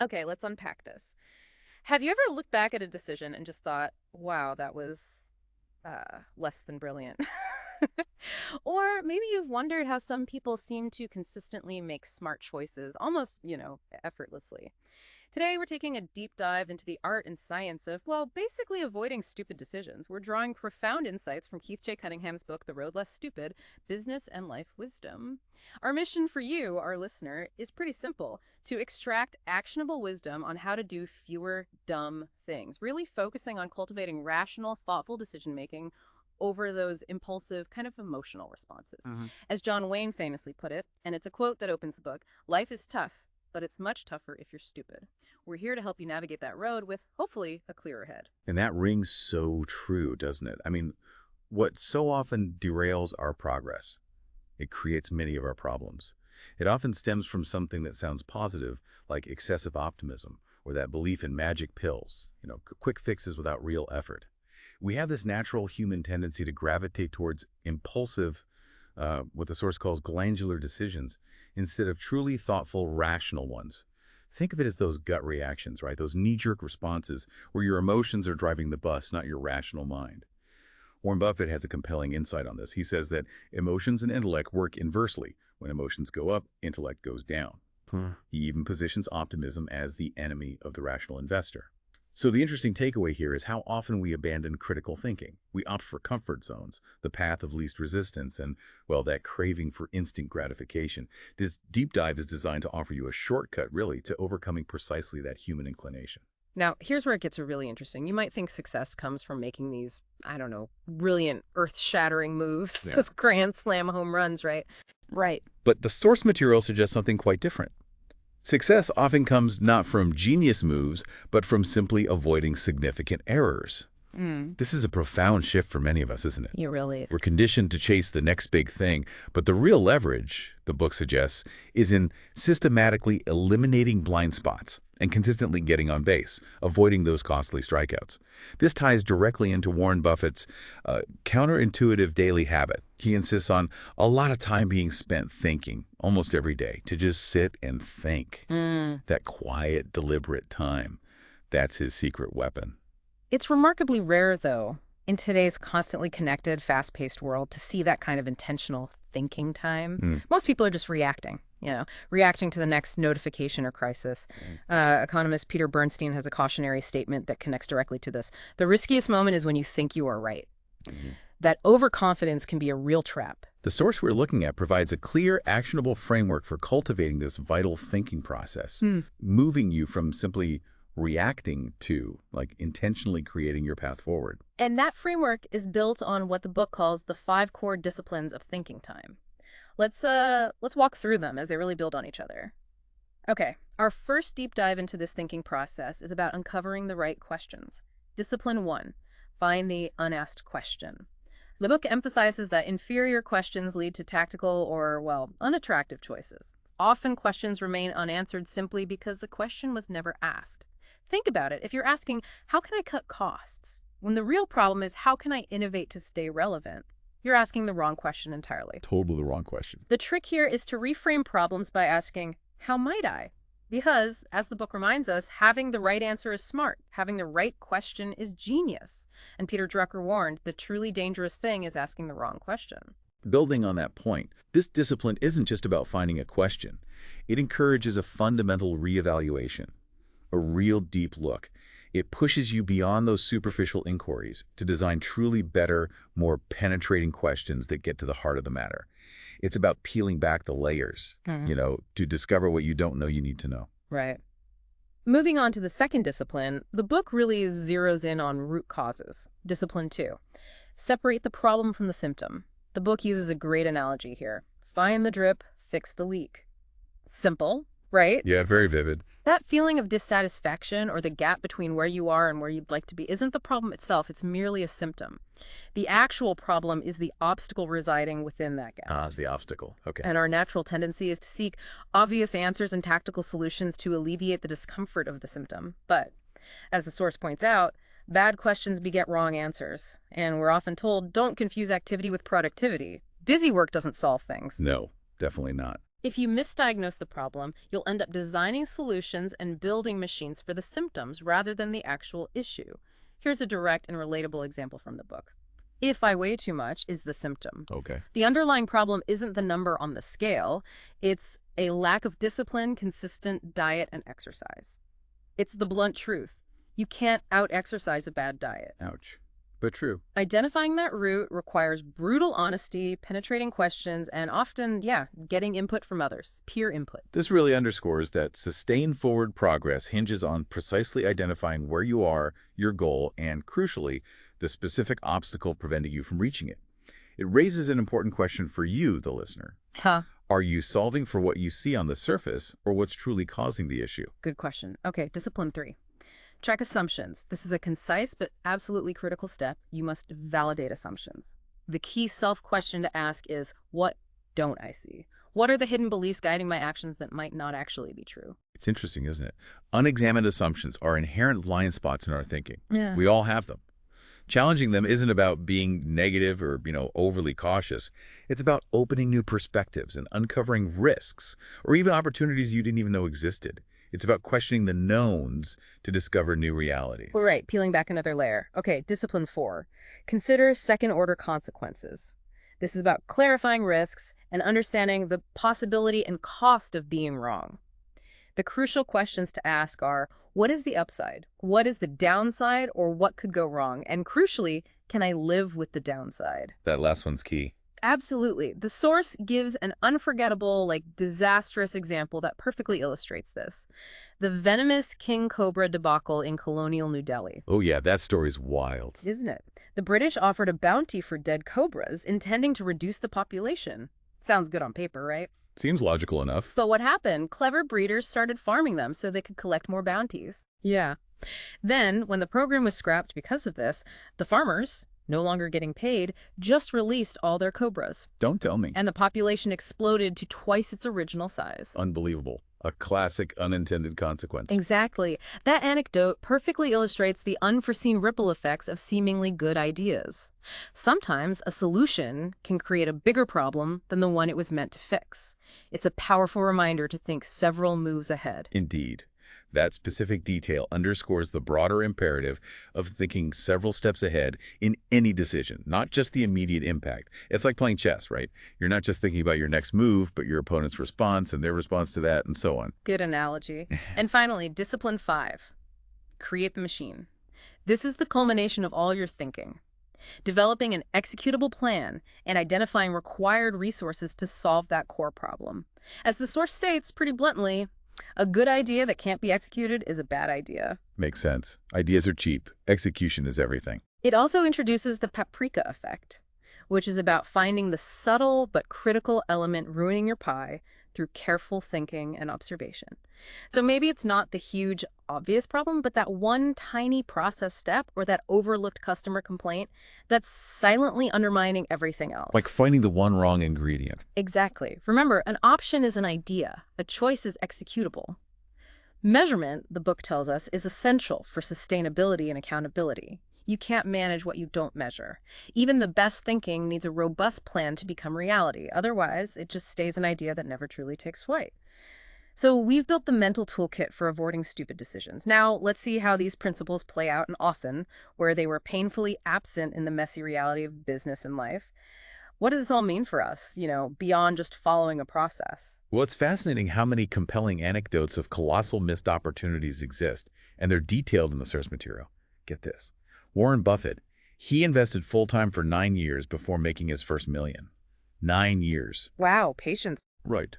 Okay, let's unpack this. Have you ever looked back at a decision and just thought, wow, that was less than brilliant? Or maybe you've wondered how some people seem to consistently make smart choices, almost, effortlessly. Today, we're taking a deep dive into the art and science of, well, basically avoiding stupid decisions. We're drawing profound insights from Keith J. Cunningham's book, The Road Less Stupid: Business and Life Wisdom. Our mission for you, our listener, is pretty simple: to extract actionable wisdom on how to do fewer dumb things, really focusing on cultivating rational, thoughtful decision making over those impulsive, kind of emotional responses. As John Wayne famously put it, and it's a quote that opens the book: life is tough, but it's much tougher if you're stupid. We're here to help you navigate that road with, hopefully, a clearer head. And that rings so true, doesn't it? I mean, what so often derails our progress, it creates many of our problems. It often stems from something that sounds positive, like excessive optimism, or that belief in magic pills, quick fixes without real effort. We have this natural human tendency to gravitate towards impulsive, what the source calls glandular decisions, instead of truly thoughtful, rational ones. Think of it as those gut reactions, right? Those knee-jerk responses where your emotions are driving the bus, not your rational mind. Warren Buffett has a compelling insight on this. He says that emotions and intellect work inversely. When emotions go up, intellect goes down. He even positions optimism as the enemy of the rational investor. So the interesting takeaway here is how often we abandon critical thinking. We opt for comfort zones, the path of least resistance, and, well, that craving for instant gratification. This deep dive is designed to offer you a shortcut, really, to overcoming precisely that human inclination. Now, here's where it gets really interesting. You might think success comes from making these, I don't know, brilliant, earth-shattering moves, Yeah. those grand slam home runs, right? Right. But the source material suggests something quite different. Success often comes not from genius moves, but from simply avoiding significant errors. This is a profound shift for many of us, isn't it? You really. We're conditioned to chase the next big thing, but the real leverage, the book suggests, is in systematically eliminating blind spots and consistently getting on base, avoiding those costly strikeouts. This ties directly into Warren Buffett's counterintuitive daily habit. He insists on a lot of time being spent thinking, almost every day, to just sit and think. That quiet, deliberate time, that's his secret weapon. It's remarkably rare, though, in today's constantly connected, fast-paced world to see that kind of intentional thinking time. Most people are just reacting to the next notification or crisis. Economist Peter Bernstein has a cautionary statement that connects directly to this. The riskiest moment is when you think you are right. That overconfidence can be a real trap. The source we're looking at provides a clear, actionable framework for cultivating this vital thinking process, moving you from simply reacting to, like, intentionally creating your path forward. And that framework is built on what the book calls the 5 core disciplines of thinking time. Let's walk through them as they really build on each other. Okay, our first deep dive into this thinking process is about uncovering the right questions. Discipline 1, find the unasked question. The book emphasizes that inferior questions lead to tactical or, well, unattractive choices. Often questions remain unanswered simply because the question was never asked. Think about it. If you're asking, how can I cut costs? When the real problem is, how can I innovate to stay relevant? You're asking the wrong question entirely. Totally the wrong question. The trick here is to reframe problems by asking, how might I? Because, as the book reminds us, having the right answer is smart. Having the right question is genius. And Peter Drucker warned, the truly dangerous thing is asking the wrong question. Building on that point, this discipline isn't just about finding a question. It encourages a fundamental reevaluation, a real deep look. It pushes you beyond those superficial inquiries to design truly better, more penetrating questions that get to the heart of the matter. It's about peeling back the layers, to discover what you don't know you need to know. Right. Moving on to the second discipline, the book really zeroes in on root causes. Discipline 2, separate the problem from the symptom. The book uses a great analogy here. Find the drip, fix the leak. Simple, right? Yeah, very vivid. That feeling of dissatisfaction or the gap between where you are and where you'd like to be isn't the problem itself. It's merely a symptom. The actual problem is the obstacle residing within that gap. The obstacle. Okay. And our natural tendency is to seek obvious answers and tactical solutions to alleviate the discomfort of the symptom. But, as the source points out, bad questions beget wrong answers. And we're often told, don't confuse activity with productivity. Busy work doesn't solve things. No, definitely not. If you misdiagnose the problem, you'll end up designing solutions and building machines for the symptoms rather than the actual issue. Here's a direct and relatable example from the book. If I weigh too much is the symptom. Okay. The underlying problem isn't the number on the scale, it's a lack of discipline, consistent diet, and exercise. It's the blunt truth. You can't out-exercise a bad diet. Ouch. But true. Identifying that root requires brutal honesty, penetrating questions, and often, getting input from others, peer input. This really underscores that sustained forward progress hinges on precisely identifying where you are, your goal, and, crucially, the specific obstacle preventing you from reaching it. It raises an important question for you, the listener. Huh. Are you solving for what you see on the surface or what's truly causing the issue? Good question. Okay, discipline 3. Track assumptions. This is a concise but absolutely critical step. You must validate assumptions. The key self-question to ask is, what don't I see? What are the hidden beliefs guiding my actions that might not actually be true? It's interesting, isn't it? Unexamined assumptions are inherent blind spots in our thinking. Yeah. We all have them. Challenging them isn't about being negative or, overly cautious. It's about opening new perspectives and uncovering risks or even opportunities you didn't even know existed. It's about questioning the knowns to discover new realities. Well, right, peeling back another layer. Okay, discipline 4. Consider second-order consequences. This is about clarifying risks and understanding the possibility and cost of being wrong. The crucial questions to ask are, what is the upside? What is the downside, or what could go wrong? And crucially, can I live with the downside? That last one's key. Absolutely. The source gives an unforgettable, disastrous example that perfectly illustrates this. The venomous king cobra debacle in colonial New Delhi. Oh yeah, that story's wild. Isn't it? The British offered a bounty for dead cobras, intending to reduce the population. Sounds good on paper, right? Seems logical enough. But what happened? Clever breeders started farming them so they could collect more bounties. Yeah. Then, when the program was scrapped because of this, the farmers, no longer getting paid, just released all their cobras. Don't tell me. And the population exploded to twice its original size. Unbelievable. A classic unintended consequence. Exactly. That anecdote perfectly illustrates the unforeseen ripple effects of seemingly good ideas. Sometimes a solution can create a bigger problem than the one it was meant to fix. It's a powerful reminder to think several moves ahead. Indeed. That specific detail underscores the broader imperative of thinking several steps ahead in any decision, not just the immediate impact. It's like playing chess, right? You're not just thinking about your next move, but your opponent's response and their response to that, and so on. Good analogy. And finally, discipline 5. Create the machine. This is the culmination of all your thinking. Developing an executable plan and identifying required resources to solve that core problem. As the source states pretty bluntly, a good idea that can't be executed is a bad idea. Makes sense. Ideas are cheap. Execution is everything. It also introduces the paprika effect, which is about finding the subtle but critical element ruining your pie through careful thinking and observation. So maybe it's not the huge, obvious problem, but that one tiny process step or that overlooked customer complaint that's silently undermining everything else. Like finding the one wrong ingredient. Exactly. Remember, an option is an idea. A choice is executable. Measurement, the book tells us, is essential for sustainability and accountability. You can't manage what you don't measure. Even the best thinking needs a robust plan to become reality. Otherwise, it just stays an idea that never truly takes flight. So we've built the mental toolkit for avoiding stupid decisions. Now, let's see how these principles play out in often, where they were painfully absent in the messy reality of business and life. What does this all mean for us, beyond just following a process? Well, it's fascinating how many compelling anecdotes of colossal missed opportunities exist, and they're detailed in the source material. Get this. Warren Buffett, he invested full-time for 9 years before making his first million. 9 years. Wow, patience. Right.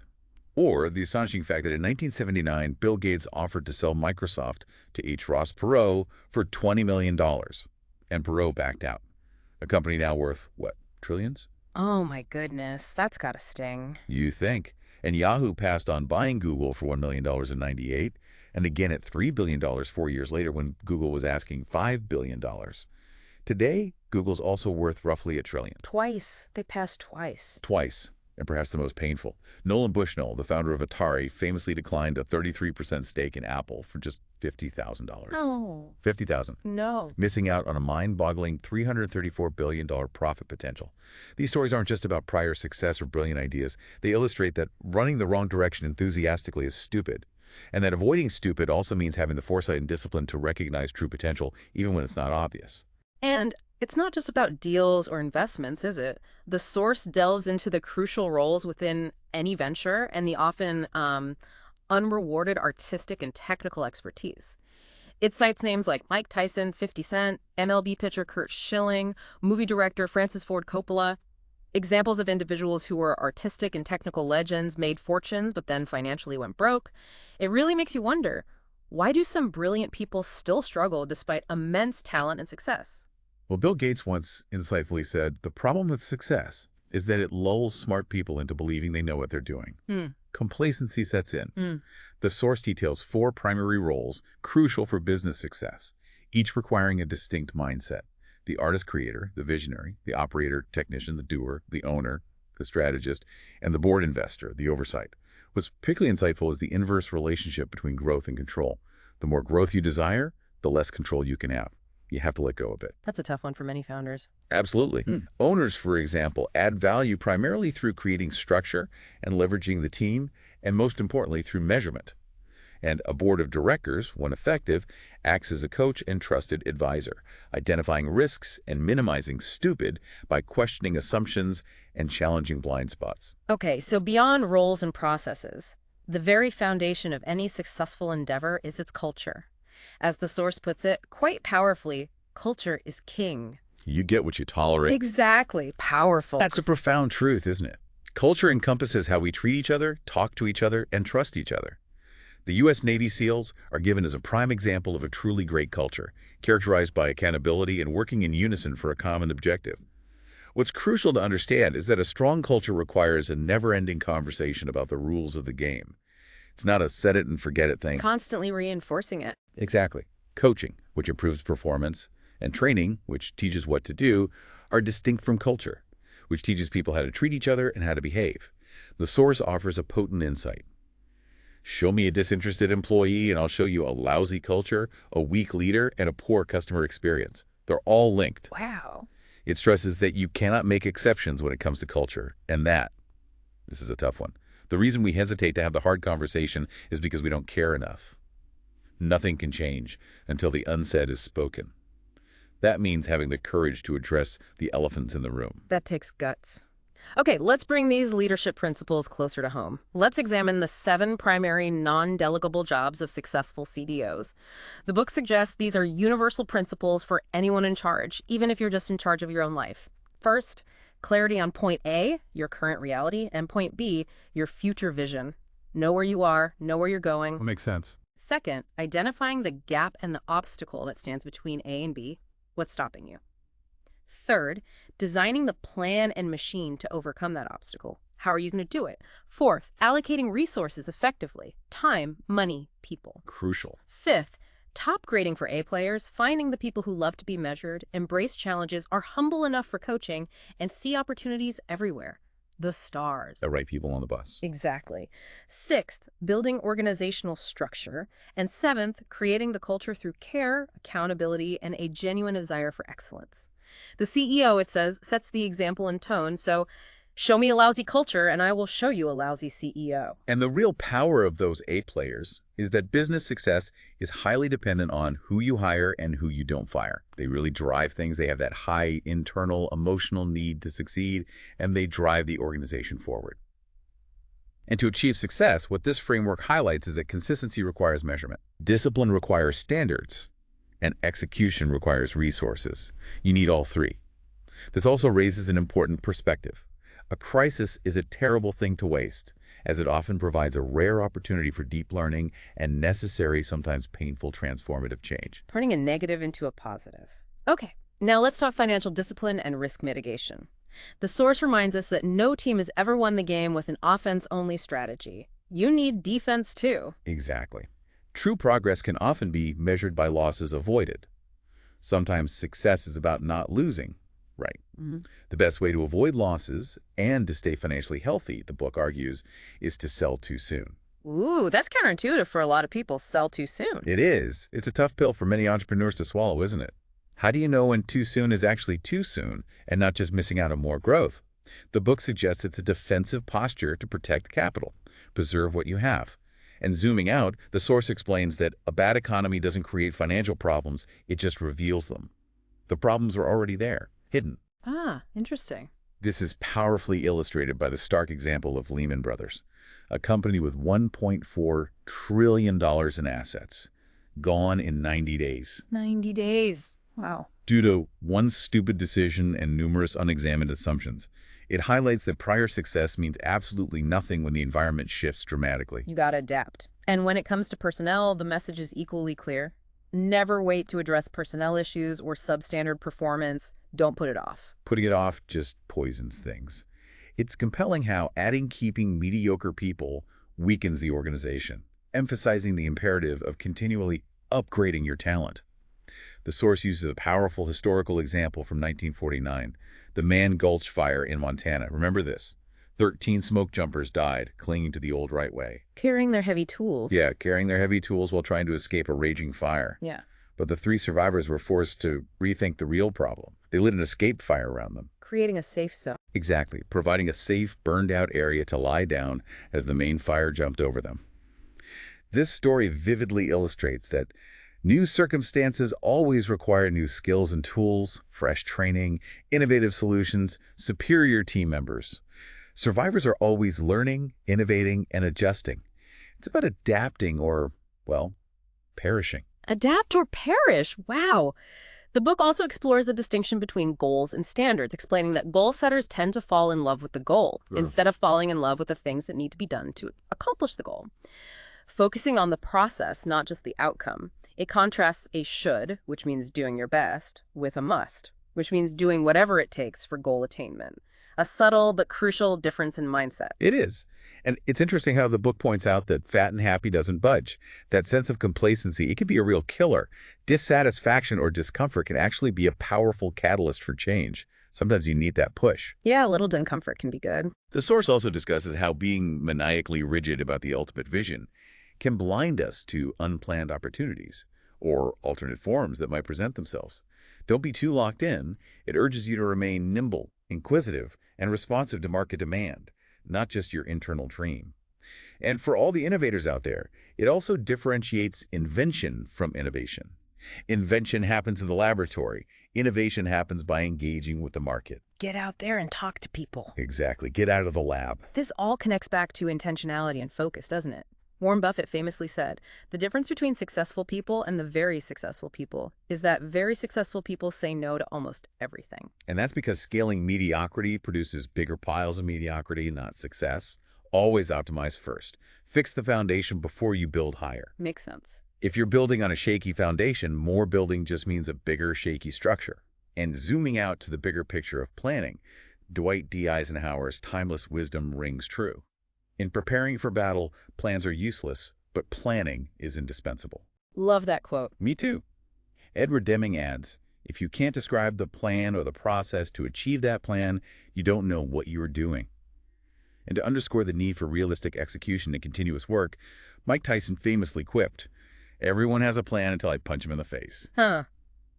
Or the astonishing fact that in 1979, Bill Gates offered to sell Microsoft to H. Ross Perot for $20 million, and Perot backed out. A company now worth, what, trillions? Oh my goodness, that's gotta sting. You think. And Yahoo passed on buying Google for $1 million in '98, and again at $3 billion 4 years later when Google was asking $5 billion. Today, Google's also worth roughly $1 trillion. Twice. They passed twice. Twice. and perhaps the most painful. Nolan Bushnell, the founder of Atari, famously declined a 33% stake in Apple for just $50,000. Oh, 50,000, no. missing out on a mind-boggling $334 billion profit potential. These stories aren't just about prior success or brilliant ideas. They illustrate that running the wrong direction enthusiastically is stupid, and that avoiding stupid also means having the foresight and discipline to recognize true potential, even when it's not obvious. And it's not just about deals or investments, is it? The source delves into the crucial roles within any venture and the often unrewarded artistic and technical expertise. It cites names like Mike Tyson, 50 Cent, MLB pitcher Curt Schilling, movie director Francis Ford Coppola. Examples of individuals who were artistic and technical legends, made fortunes, but then financially went broke. It really makes you wonder, why do some brilliant people still struggle despite immense talent and success? Well, Bill Gates once insightfully said, the problem with success is that it lulls smart people into believing they know what they're doing. Hmm. Complacency sets in. Hmm. The source details 4 primary roles crucial for business success, each requiring a distinct mindset. The artist-creator, the visionary, the operator-technician, the doer, the owner, the strategist, and the board investor, the oversight. What's particularly insightful is the inverse relationship between growth and control. The more growth you desire, the less control you can have. You have to let go a bit. That's a tough one for many founders. Absolutely. Owners, for example, add value primarily through creating structure and leveraging the team, and most importantly, through measurement. And a board of directors, when effective, acts as a coach and trusted advisor, identifying risks and minimizing stupid by questioning assumptions and challenging blind spots. Okay, so beyond roles and processes, the very foundation of any successful endeavor is its culture. As the source puts it, quite powerfully, culture is king. You get what you tolerate. Exactly. Powerful. That's a profound truth, isn't it? Culture encompasses how we treat each other, talk to each other, and trust each other. The U.S. Navy SEALs are given as a prime example of a truly great culture, characterized by accountability and working in unison for a common objective. What's crucial to understand is that a strong culture requires a never-ending conversation about the rules of the game. It's not a set-it-and-forget-it thing. Constantly reinforcing it. Exactly. Coaching, which improves performance, and training, which teaches what to do, are distinct from culture, which teaches people how to treat each other and how to behave. The source offers a potent insight. Show me a disinterested employee and I'll show you a lousy culture, a weak leader, and a poor customer experience. They're all linked. Wow. It stresses that you cannot make exceptions when it comes to culture, and this is a tough one. The reason we hesitate to have the hard conversation is because we don't care enough. Nothing can change until the unsaid is spoken. That means having the courage to address the elephants in the room. That takes guts. Okay, let's bring these leadership principles closer to home. Let's examine the 7 primary non-delegable jobs of successful CDOs. The book suggests these are universal principles for anyone in charge, even if you're just in charge of your own life. First, clarity on point A, your current reality, and point B, your future vision. Know where you are, know where you're going. That makes sense. Second, identifying the gap and the obstacle that stands between A and B. What's stopping you? Third, designing the plan and machine to overcome that obstacle. How are you going to do it? Fourth, allocating resources effectively. Time, money, people. Crucial. Fifth, top grading for A players, finding the people who love to be measured, embrace challenges, are humble enough for coaching, and see opportunities everywhere. The stars. The right people on the bus. Exactly. Sixth, building organizational structure. And seventh, creating the culture through care, accountability, and a genuine desire for excellence. The CEO, it says, sets the example and tone, so show me a lousy culture and I will show you a lousy CEO. And the real power of those A players is that business success is highly dependent on who you hire and who you don't fire. They really drive things. They have that high internal emotional need to succeed, and they drive the organization forward. And to achieve success, what this framework highlights is that consistency requires measurement. Discipline requires standards. And execution requires resources. You need all 3. This also raises an important perspective. A crisis is a terrible thing to waste, as it often provides a rare opportunity for deep learning and necessary, sometimes painful, transformative change. Turning a negative into a positive. Okay, now let's talk financial discipline and risk mitigation. The source reminds us that no team has ever won the game with an offense-only strategy. You need defense too. Exactly. True progress can often be measured by losses avoided. Sometimes success is about not losing, Right. Mhm. The best way to avoid losses and to stay financially healthy, the book argues, is to sell too soon. Ooh, that's counterintuitive for a lot of people. Sell too soon. It is. It's a tough pill for many entrepreneurs to swallow, isn't it? How do you know when too soon is actually too soon and not just missing out on more growth? The book suggests it's a defensive posture to protect capital, preserve what you have. And zooming out, the source explains that a bad economy doesn't create financial problems, it just reveals them. The problems are already there, hidden. Ah, interesting. This is powerfully illustrated by the stark example of Lehman Brothers, a company with $1.4 trillion in assets, gone in 90 days, 90 days. Wow. due to one stupid decision and numerous unexamined assumptions. It highlights that prior success means absolutely nothing when the environment shifts dramatically. You gotta adapt. And when it comes to personnel, the message is equally clear. Never wait to address personnel issues or substandard performance. Don't put it off. Putting it off just poisons things. It's compelling how keeping mediocre people weakens the organization, emphasizing the imperative of continually upgrading your talent. The source uses a powerful historical example from 1949, the Man Gulch Fire in Montana. Remember this? 13 smoke jumpers died, clinging to the old right way. Carrying their heavy tools. Yeah, carrying their heavy tools while trying to escape a raging fire. Yeah. But the 3 survivors were forced to rethink the real problem. They lit an escape fire around them. Creating a safe zone. Exactly, providing a safe, burned-out area to lie down as the main fire jumped over them. This story vividly illustrates that new circumstances always require new skills and tools, fresh training, innovative solutions, superior team members. Survivors are always learning, innovating, and adjusting. It's about adapting or, well, perishing. Adapt or perish. Wow. The book also explores the distinction between goals and standards, explaining that goal setters tend to fall in love with the goal instead of falling in love with the things that need to be done to accomplish the goal. Focusing on the process, not just the outcome, it contrasts a should, which means doing your best, with a must, which means doing whatever it takes for goal attainment. A subtle but crucial difference in mindset. It is. And it's interesting how the book points out that fat and happy doesn't budge. That sense of complacency, it can be a real killer. Dissatisfaction or discomfort can actually be a powerful catalyst for change. Sometimes you need that push. Yeah, a little discomfort can be good. The source also discusses how being maniacally rigid about the ultimate vision can blind us to unplanned opportunities or alternate forms that might present themselves. Don't be too locked in. It urges you to remain nimble, inquisitive, and responsive to market demand, not just your internal dream. And for all the innovators out there, it also differentiates invention from innovation. Invention happens in the laboratory. Innovation happens by engaging with the market. Get out there and talk to people. Exactly. Get out of the lab. This all connects back to intentionality and focus, doesn't it? Warren Buffett famously said, the difference between successful people and the very successful people is that very successful people say no to almost everything. And that's because scaling mediocrity produces bigger piles of mediocrity, not success. Always optimize first. Fix the foundation before you build higher. Makes sense. If you're building on a shaky foundation, more building just means a bigger, shaky structure. And zooming out to the bigger picture of planning, Dwight D. Eisenhower's timeless wisdom rings true. In preparing for battle, plans are useless, but planning is indispensable. Love that quote. Me too. Edward Deming adds, if you can't describe the plan or the process to achieve that plan, you don't know what you are doing. And to underscore the need for realistic execution and continuous work, Mike Tyson famously quipped, everyone has a plan until I punch him in the face. Huh.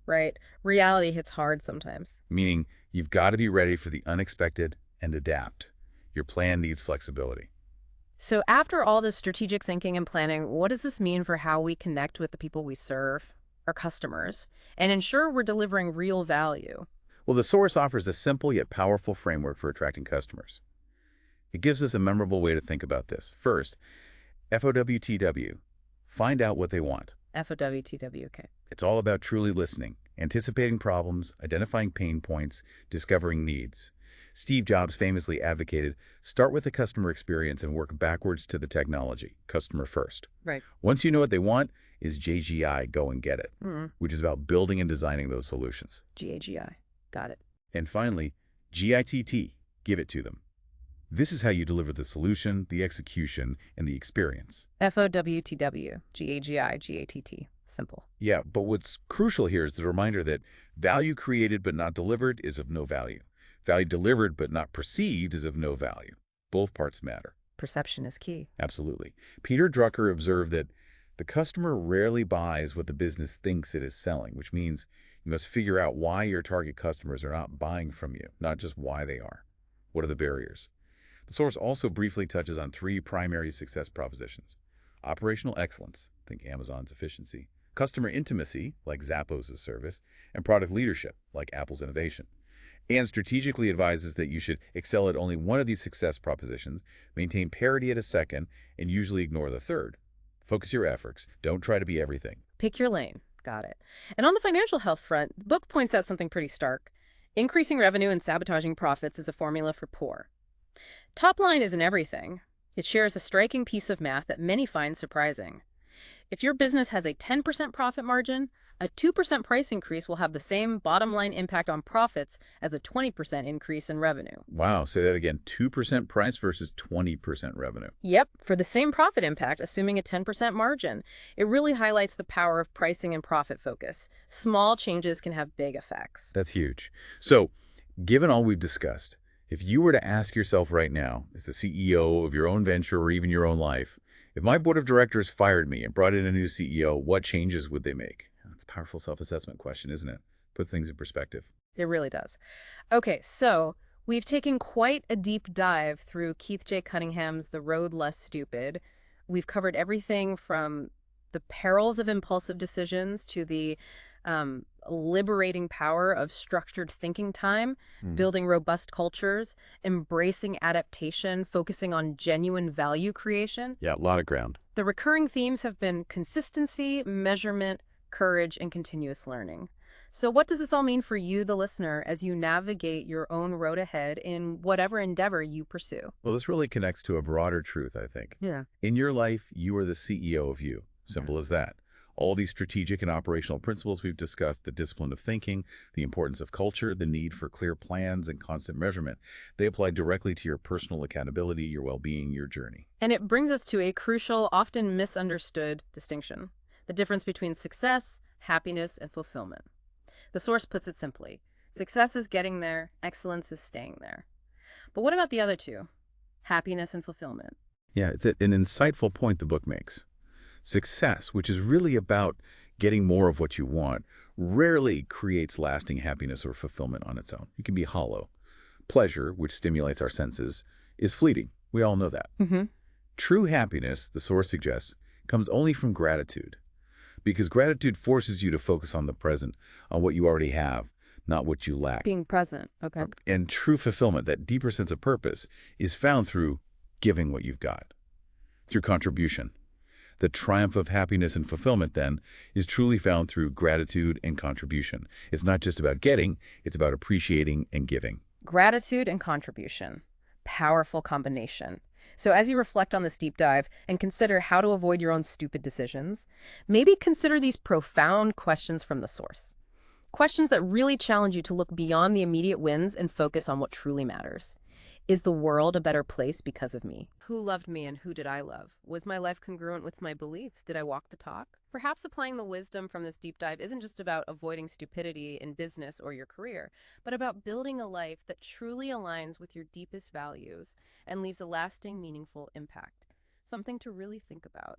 Right. Reality hits hard sometimes. Meaning, you've got to be ready for the unexpected and adapt. Your plan needs flexibility. So after all this strategic thinking and planning, what does this mean for how we connect with the people we serve, our customers, and ensure we're delivering real value? Well, the source offers a simple yet powerful framework for attracting customers. It gives us a memorable way to think about this. First, FOWTW, find out what they want. FOWTW, okay. It's all about truly listening, anticipating problems, identifying pain points, discovering needs. Steve Jobs famously advocated, start with the customer experience and work backwards to the technology, customer first. Right. Once you know what they want, is JGI, go and get it, Mm-hmm. which is about building and designing those solutions. GAGI. Got it. And finally, GITT, give it to them. This is how you deliver the solution, the execution, and the experience. FOWTW, GAGI, GATT. Simple. Yeah, but what's crucial here is the reminder that value created but not delivered is of no value. Value delivered but not perceived is of no value. Both parts matter. Perception is key. Absolutely. Peter Drucker observed that the customer rarely buys what the business thinks it is selling, which means you must figure out why your target customers are not buying from you, not just why they are. What are the barriers? The source also briefly touches on three primary success propositions. Operational excellence, think Amazon's efficiency, customer intimacy, like Zappos' service, and product leadership, like Apple's innovation. And strategically advises that you should excel at only one of these success propositions, maintain parity at a second, and usually ignore the third. Focus your efforts. Don't try to be everything. Pick your lane. Got it. And on the financial health front, the book points out something pretty stark. Increasing revenue and sabotaging profits is a formula for poor. Top line isn't everything. It shares a striking piece of math that many find surprising. If your business has a 10% profit margin, a 2% price increase will have the same bottom line impact on profits as a 20% increase in revenue. Wow, say that again. 2% price versus 20% revenue. Yep, for the same profit impact, assuming a 10% margin. It really highlights the power of pricing and profit focus. Small changes can have big effects. That's huge. So, given all we've discussed, if you were to ask yourself right now, as the CEO of your own venture or even your own life, if my board of directors fired me and brought in a new CEO, what changes would they make? It's a powerful self-assessment question, isn't it? Puts things in perspective. It really does. Okay, so we've taken quite a deep dive through Keith J. Cunningham's The Road Less Stupid. We've covered everything from the perils of impulsive decisions to the liberating power of structured thinking time, building robust cultures, embracing adaptation, focusing on genuine value creation. Yeah, a lot of ground. The recurring themes have been consistency, measurement, courage, and continuous learning. So what does this all mean for you, the listener, as you navigate your own road ahead in whatever endeavor you pursue? Well, this really connects to a broader truth, I think. Yeah. In your life, you are the CEO of you. Simple as that. All these strategic and operational principles we've discussed, the discipline of thinking, the importance of culture, the need for clear plans and constant measurement, they apply directly to your personal accountability, your well-being, your journey. And it brings us to a crucial, often misunderstood distinction: the difference between success, happiness, and fulfillment. The source puts it simply: success is getting there, excellence is staying there. But what about the other two? Happiness and fulfillment. Yeah, it's an insightful point the book makes. Success, which is really about getting more of what you want, rarely creates lasting happiness or fulfillment on its own. It can be hollow. Pleasure, which stimulates our senses, is fleeting. We all know that. True happiness, the source suggests, comes only from gratitude. Because gratitude forces you to focus on the present, on what you already have, not what you lack. Being present. Okay. And true fulfillment, that deeper sense of purpose, is found through giving what you've got, through contribution. The triumph of happiness and fulfillment, then, is truly found through gratitude and contribution. It's not just about getting, it's about appreciating and giving. Gratitude and contribution. Powerful combination. So as you reflect on this deep dive and consider how to avoid your own stupid decisions, maybe consider these profound questions from the source. Questions that really challenge you to look beyond the immediate wins and focus on what truly matters. Is the world a better place because of me? Who loved me and who did I love? Was my life congruent with my beliefs? Did I walk the talk? Perhaps applying the wisdom from this deep dive isn't just about avoiding stupidity in business or your career, but about building a life that truly aligns with your deepest values and leaves a lasting, meaningful impact. Something to really think about.